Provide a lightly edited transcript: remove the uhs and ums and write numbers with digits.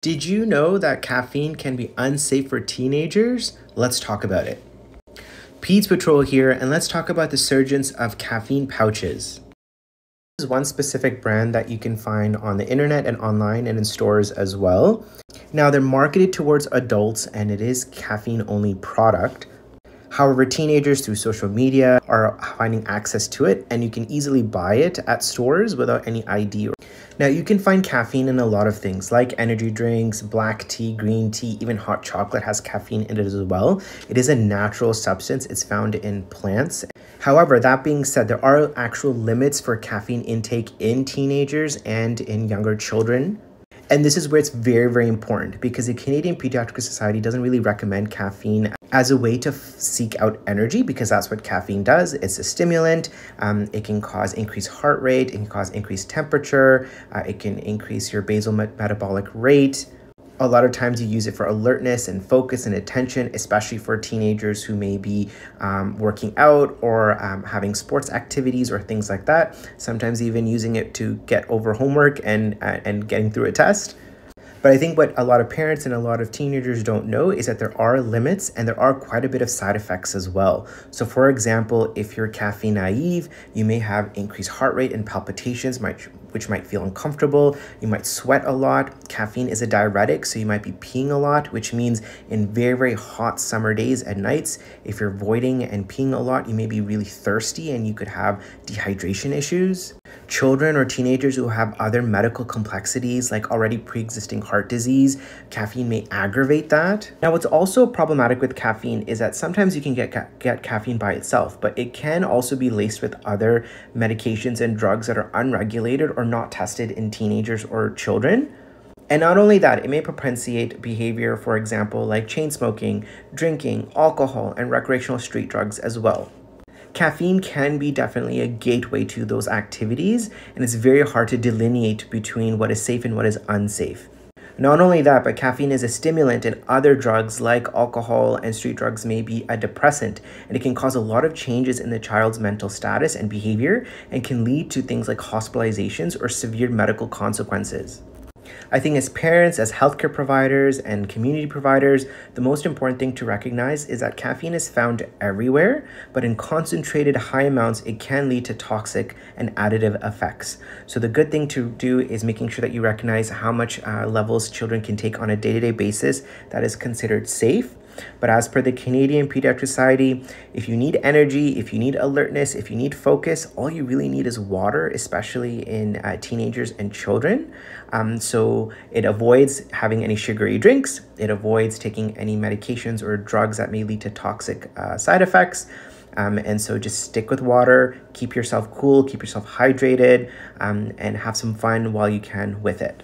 Did you know that caffeine can be unsafe for teenagers? Let's talk about it. Peds Patrol here, and let's talk about the surgence of caffeine pouches. This is one specific brand that you can find on the internet and online and in stores as well. Now, they're marketed towards adults and it is caffeine-only product. However, teenagers through social media are finding access to it, and you can easily buy it at stores without any ID. Now, you can find caffeine in a lot of things like energy drinks, black tea, green tea, even hot chocolate has caffeine in it as well. It is a natural substance. It's found in plants. However, that being said, there are actual limits for caffeine intake in teenagers and in younger children. And this is where it's very, very important because the Canadian Pediatric Society doesn't really recommend caffeine as a way to seek out energy, because that's what caffeine does. It's a stimulant. It can cause increased heart rate. It can cause increased temperature. It can increase your basal metabolic rate. A lot of times you use it for alertness and focus and attention, especially for teenagers who may be working out or having sports activities or things like that. Sometimes even using it to get over homework and getting through a test. But I think what a lot of parents and a lot of teenagers don't know is that there are limits and there are quite a bit of side effects as well. So for example, if you're caffeine naive, you may have increased heart rate and palpitations, which might feel uncomfortable. You might sweat a lot. Caffeine is a diuretic, so you might be peeing a lot, which means in very, very hot summer days and nights, if you're voiding and peeing a lot, you may be really thirsty and you could have dehydration issues. Children or teenagers who have other medical complexities like already pre-existing heart disease, caffeine may aggravate that. Now, what's also problematic with caffeine is that sometimes you can get caffeine by itself, but it can also be laced with other medications and drugs that are unregulated or not tested in teenagers or children. And not only that, it may propensate behavior, for example, like chain smoking, drinking, alcohol, and recreational street drugs as well. Caffeine can be definitely a gateway to those activities, and it's very hard to delineate between what is safe and what is unsafe. Not only that, but caffeine is a stimulant, and other drugs like alcohol and street drugs may be a depressant, and it can cause a lot of changes in the child's mental status and behavior and can lead to things like hospitalizations or severe medical consequences. I think as parents, as healthcare providers and community providers, the most important thing to recognize is that caffeine is found everywhere, but in concentrated high amounts, it can lead to toxic and additive effects. So the good thing to do is making sure that you recognize how much levels children can take on a day-to-day basis that is considered safe. But as per the Canadian Pediatric Society, if you need energy, if you need alertness, if you need focus, all you really need is water, especially in teenagers and children. So it avoids having any sugary drinks. It avoids taking any medications or drugs that may lead to toxic side effects. And so just stick with water, keep yourself cool, keep yourself hydrated, and have some fun while you can with it.